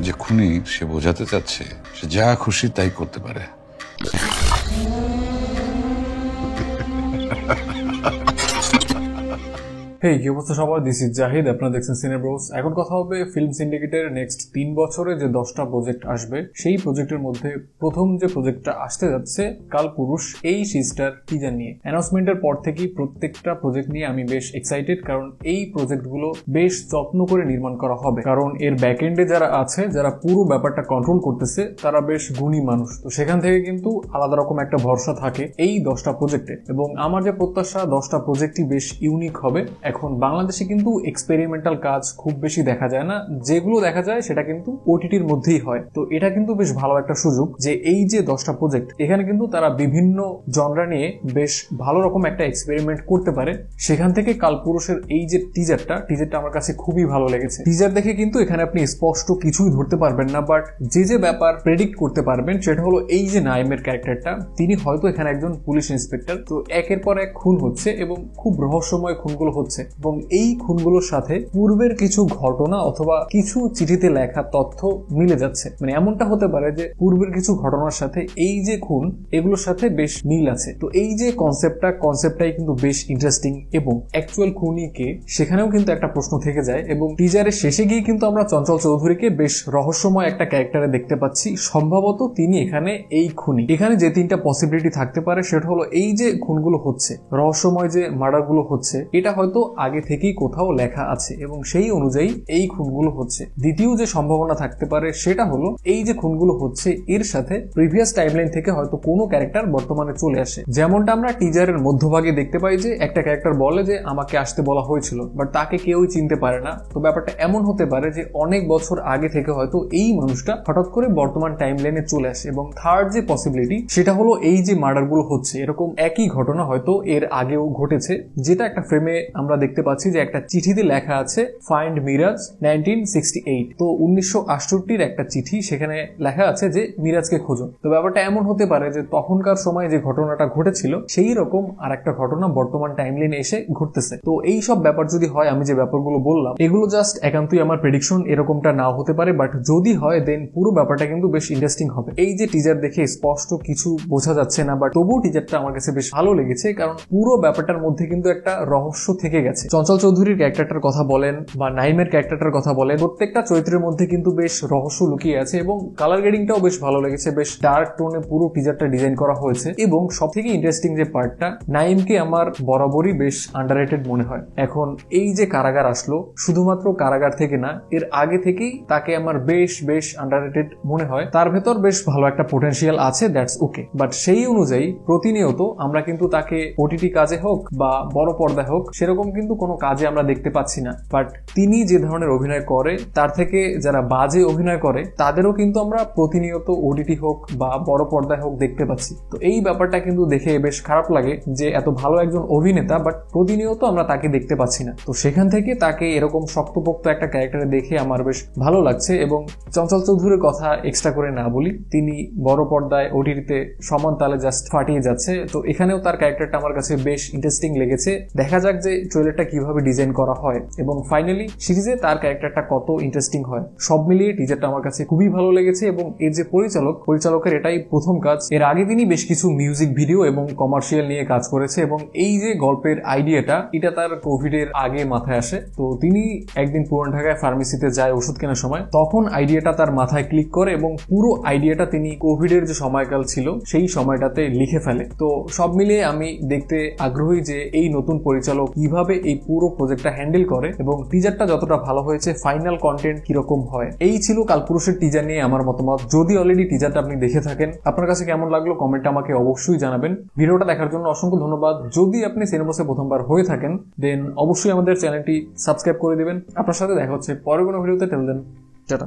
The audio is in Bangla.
যে খুনি সে বোঝাতে চাচ্ছে সে যা খুশি তাই করতে পারে। হেই, কি অবস্থা সবার? দিস ইজ জাহিদ, আপনারা দেখছেন সিনে ব্রোস। এখন কথা হবে ফিল্ম সিন্ডিকেটের নেক্সট 3 বছরে যে 10টা প্রজেক্ট আসবে, সেই প্রজেক্টের মধ্যে প্রথম যে প্রজেক্টটা আসতে যাচ্ছে কালপুরুষ, এই সিরিজটার টিজার নিয়ে। অ্যানাউন্সমেন্টের পর থেকেই প্রত্যেকটা প্রজেক্ট নিয়ে আমি বেশ এক্সাইটেড, কারণ এই প্রজেক্টগুলো বেশ যত্ন করে নির্মাণ করা হবে। কারণ এর ব্যাকএন্ডে যারা আছে, যারা পুরো ব্যাপারটা কন্ট্রোল করতেছে, তারা বেশ গুণী মানুষ। তো সেখান থেকে কিন্তু আলাদা রকম একটা ভরসা থাকে এই 10টা প্রজেক্টে। এবং আমার যে প্রত্যাশা, 10টা প্রজেক্টই বেশ ইউনিক হবে। এখন বাংলাদেশে কিন্তু এক্সপেরিমেন্টাল কাজ খুব বেশি দেখা যায় না, যেগুলো দেখা যায় সেটা কিন্তু ওটিটির মধ্যেই হয়। তো এটা কিন্তু বেশ ভালো একটা সুযোগ যে এই যে 10টা প্রজেক্ট, এখানে কিন্তু তারা বিভিন্ন জনরা নিয়ে বেশ ভালো রকম একটা এক্সপেরিমেন্ট করতে পারে। সেখান থেকে কালপুরুষের এই যে টিজারটা আমার কাছে খুবই ভালো লেগেছে। টিজার দেখে কিন্তু এখানে আপনি স্পষ্ট কিছুই ধরতে পারবেন না, বাট যে ব্যাপার প্রেডিক্ট করতে পারবেন সেটা হলো এই যে নাইমের ক্যারেক্টারটা, তিনি হয়তো এখানে একজন পুলিশ ইন্সপেক্টর। তো একের পর এক খুন হচ্ছে এবং খুব রহস্যময় খুনগুলো হচ্ছে, এবং এই খুনগুলোর সাথে পূর্বের কিছু ঘটনা অথবা কিছু চিঠিতে লেখা তথ্য মিলে যাচ্ছে। মানে এমনটা হতে পারে যে পূর্বের কিছু ঘটনার সাথে এই যে খুন, এগুলোর সাথে বেশ মিল আছে। তো এই যে কনসেপ্টটাই কিন্তু বেশ ইন্টারেস্টিং, এবং অ্যাকচুয়াল খুনি কে, সেখানেও কিন্তু একটা প্রশ্ন থেকে যায়। এবং টিজারের শেষে গিয়ে কিন্তু আমরা চঞ্চল চৌধুরীকে বেশ রহস্যময় একটা ক্যারেক্টারে দেখতে পাচ্ছি। সম্ভবত তিনি এখানে এই খুনি। এখানে যে 3টা পসিবিলিটি থাকতে পারে সেটা হলো এই যে খুনগুলো হচ্ছে, রহস্যময় যে মার্ডারগুলো হচ্ছে, এটা হয়তো আগে থেকেই কোথাও লেখা আছে এবং সেই অনুযায়ী এই খুনগুলো হচ্ছে। দ্বিতীয় যে সম্ভাবনা থাকতে পারে সেটা হলো এই যে খুনগুলো হচ্ছে, এর সাথে প্রিভিয়াস টাইমলাইন থেকে হয়তো কোনো ক্যারেক্টার বর্তমানে চলে আসে। যেমনটা আমরা টিজারের মধ্যভাগে দেখতে পাই যে একটা ক্যারেক্টার বলে যে আমাকে আসতে বলা হয়েছিল, বাট তাকে কেউই চিনতে পারে না। তো ব্যাপারটা এমন হতে পারে যে অনেক বছর আগে থেকে হয়তো এই মানুষটা হঠাৎ করে বর্তমান টাইমলাইনে চলে আসে। এবং থার্ড যে পসিবিলিটি সেটা হলো এই যে মার্ডারগুলো হচ্ছে, এরকম একই ঘটনা হয়তো এর আগেও ঘটেছে, যেটা একটা ফ্রেমে আমরা দেখতে পাচ্ছি যে একটা চিঠিতে লেখা আছে ফাইন্ড মিরাজ 1968। তো 1968-র একটা চিঠি, সেখানে লেখা আছে যে মিরাজকে খোঁজো। তো ব্যাপারটা এমন হতে পারে যে তখনকার সময় যে ঘটনাটা ঘটেছিল সেই রকম আর একটা ঘটনা বর্তমান টাইমলাইনে এসে ঘটতেছে। তো এই সব ব্যাপার যদি হয়, আমি যে ব্যাপারগুলো বললাম এগুলো জাস্ট একান্তই আমার প্রেডিকশন, এরকমটা নাও হতে পারে, বাট যদি হয় দেন পুরো ব্যাপারটা কিন্তু বেশ ইন্টারেস্টিং হবে। এই যে টিজার দেখে স্পষ্ট কিছু বোঝা যাচ্ছে না, বাট তবুও টিজারটা আমার কাছে বেশ ভালো লেগেছে, কারণ পুরো ব্যাপারটার মধ্যে কিন্তু একটা রহস্য থেকে গেছে। চঞ্চল চৌধুরীর ক্যারেক্টারটার কথা বলেন বা নাইমের ক্যারেক্টারটার কথা বলেন, প্রত্যেকটা চরিত্রের মধ্যে কিন্তু বেশ রহস্য লুকিয়ে আছে, এবং কালার গ্রেডিংটাও বেশ ভালো লেগেছে। বেশ ডার্ক টোনে পুরো টিজারটা ডিজাইন করা হয়েছে। এবং সব থেকে ইন্টারেস্টিং যে পার্টটা, নাইমকে আমার বরাবরই বেশ আন্ডাররেটেড মনে হয়। এখন এই যে কারাগার আসলো, শুধুমাত্র কারাগার থেকে না, এর আগে থেকেই তাকে আমার বেশ আন্ডাররেটেড মনে হয়। তার ভেতর বেশ ভালো একটা পোটেনশিয়াল আছে, দ্যাটস ওকে। বাট সেই অনুযায়ী প্রতিনিয়ত আমরা কিন্তু তাকে ওটিটি কাজে হোক বা বড় পর্দায় হোক, সেরকম কিন্তু কোনো কাজে আমরা দেখতে পাচ্ছি না। বাট তিনি যে ধরনের অভিনয় করে, তার থেকে যারা বাজে অভিনয় করে তাদেরও কিন্তু আমরা প্রতিনিয়ত ওটিটি হোক বা বড় পর্দায় হোক দেখতে পাচ্ছি। তো এই ব্যাপারটা কিন্তু দেখে বেশ খারাপ লাগে যে এত ভালো একজন অভিনেতা, বাট প্রতিনিয়ত আমরা তাকে দেখতে পাচ্ছি না। তো সেখান থেকে তাকে এরকম শক্তপোক্ত একটা ক্যারেক্টারে দেখে আমার বেশ ভালো লাগছে। এবং চঞ্চল চৌধুরীর কথা এক্সট্রা করে না বলি, তিনি বড় পর্দায় ওটিটিতে সমান তালে জাস্ট ফাটিয়ে যাচ্ছে। তো এখানেও তার ক্যারেক্টারটা আমার কাছে বেশ ইন্টারেস্টিং লেগেছে। দেখা যাক যে ট্রেলারটা কিভাবে ডিজাইন করা হয় এবং ফাইনালি সিরিজে তার ক্যারেক্টারটা কত ইন্টারেস্টিং হয়। সব মিলিয়ে টিজারটা আমার কাছে খুবই ভালো লেগেছে। এবং এর যে পরিচালকের এটাই প্রথম কাজ। এর আগে তিনি বেশ কিছু মিউজিক ভিডিও এবং কমার্শিয়াল নিয়ে কাজ করেছে, এবং এই যে গল্পের আইডিয়াটা, এটা তার কোভিডের আগে মাথায় আসে। তো তিনি একদিন পুরান ঢাকায় ফার্মেসিতে যায় ওষুধ কেনার সময়, তখন আইডিয়াটা তার মাথায় ক্লিক করে এবং পুরো আইডিয়াটা তিনি কোভিডের যে সময়কাল ছিল সেই সময়টাতে লিখে ফেলে। তো সব মিলিয়ে আমি দেখতে আগ্রহী যে এই নতুন পরিচালক কিভাবে এই পুরো প্রজেক্টটা হ্যান্ডেল করে, এবং টিজারটা যতটা ভালো হয়েছে, ফাইনাল কন্টেন্ট কিরকম হয়। এই ছিল কালপুরুষের টিজার নিয়ে আমার মতামত। যদি অলরেডি টিজারটা আপনি দেখে থাকেন, আপনার কাছে কেমন লাগলো কমেন্টে আমাকে অবশ্যই জানাবেন। ভিডিওটা দেখার জন্য অসংখ্য ধন্যবাদ। যদি আপনি সিনেমাসে প্রথমবার হয়ে থাকেন, দেন অবশ্যই আমাদের চ্যানেলটি সাবস্ক্রাইব করে দিবেন। আপনার সাথে দেখা হচ্ছে পরের কোনো ভিডিওতে। টেল দেন, টাটা।